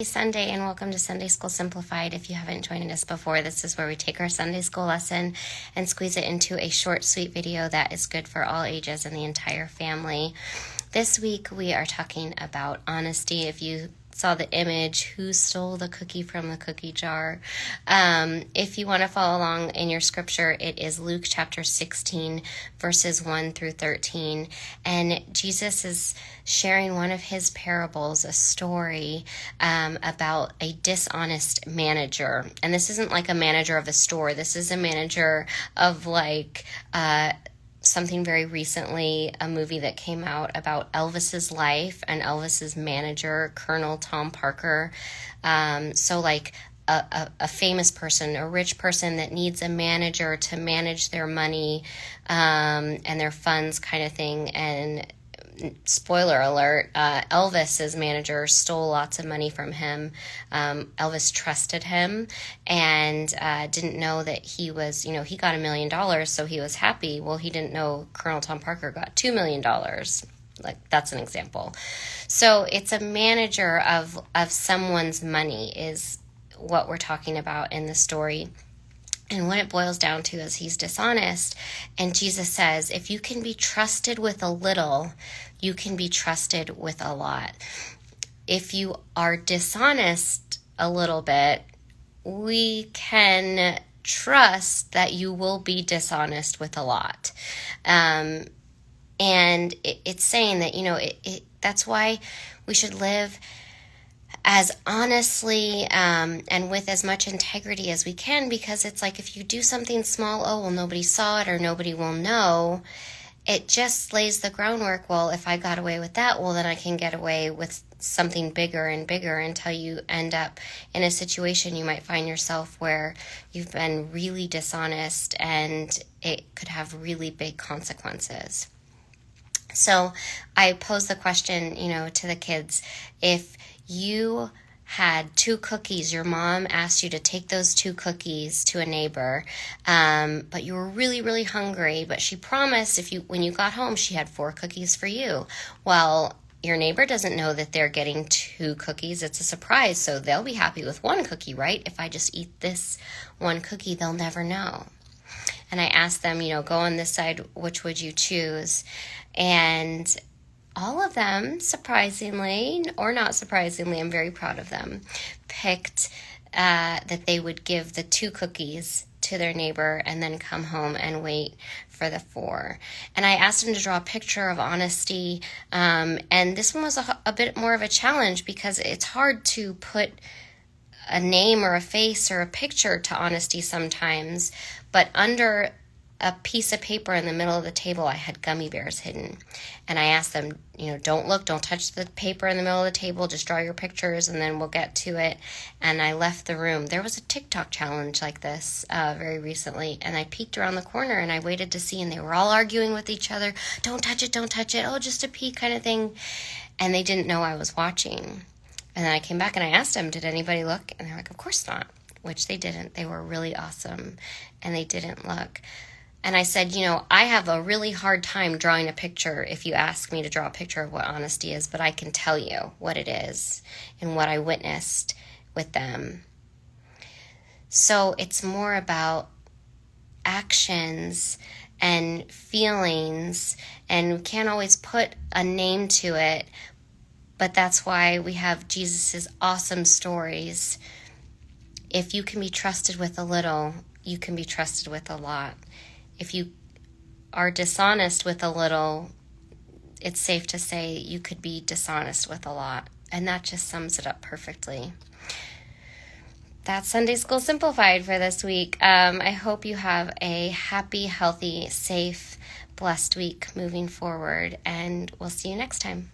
Sunday and welcome to Sunday School Simplified. If you haven't joined us before, this is where we take our Sunday school lesson and squeeze it into a short, sweet video that is good for all ages and the entire family. This week we are talking about honesty. If you saw the image, who stole the cookie from the cookie jar? If you want to follow along in your scripture, it is Luke chapter 16, verses 1 through 13. And Jesus is sharing one of his parables, a story about a dishonest manager. And this isn't like a manager of a store. This is a manager of something very recently, a movie that came out about Elvis's life and Elvis's manager, Colonel Tom Parker. So like a famous person, a rich person that needs a manager to manage their money and their funds kind of thing. And spoiler alert, Elvis's manager stole lots of money from him. Elvis trusted him and didn't know that he was, he got $1 million, so he was happy. Well, he didn't know Colonel Tom Parker got $2 million. Like, that's an example. So it's a manager of someone's money is what we're talking about in the story. And what it boils down to is he's dishonest. And Jesus says, if you can be trusted with a little, you can be trusted with a lot. If you are dishonest a little bit, we can trust that you will be dishonest with a lot. And it's saying that, that's why we should live as honestly and with as much integrity as we can, because it's like if you do something small, nobody saw it or nobody will know, it just lays the groundwork. Well, if I got away with that, well, then I can get away with something bigger and bigger until you end up in a situation you might find yourself where you've been really dishonest and it could have really big consequences. So I pose the question, to the kids, if you had 2 cookies, your mom asked you to take those 2 cookies to a neighbor, but you were really, really hungry, but she promised when you got home, she had 4 cookies for you. Well, your neighbor doesn't know that they're getting 2 cookies. It's a surprise, so they'll be happy with 1 cookie, right? If I just eat this 1 cookie, they'll never know. And I asked them, go on this side, which would you choose? And all of them, surprisingly or not surprisingly, I'm very proud of them, picked that they would give the 2 cookies to their neighbor and then come home and wait for the 4. And I asked them to draw a picture of honesty. And this one was a bit more of a challenge because it's hard to put a name or a face or a picture to honesty sometimes. But under a piece of paper in the middle of the table, I had gummy bears hidden. And I asked them, don't touch the paper in the middle of the table, just draw your pictures and then we'll get to it. And I left the room. There was a TikTok challenge like this very recently, and I peeked around the corner and I waited to see, and they were all arguing with each other. Don't touch it, oh, just a peek kind of thing. And they didn't know I was watching. And then I came back and I asked them, did anybody look? And they're like, of course not, which they didn't. They were really awesome and they didn't look. And I said, I have a really hard time drawing a picture if you ask me to draw a picture of what honesty is, but I can tell you what it is and what I witnessed with them. So it's more about actions and feelings, and we can't always put a name to it, but that's why we have Jesus's awesome stories. If you can be trusted with a little, you can be trusted with a lot. If you are dishonest with a little, it's safe to say you could be dishonest with a lot. And that just sums it up perfectly. That's Sunday School Simplified for this week. I hope you have a happy, healthy, safe, blessed week moving forward. And we'll see you next time.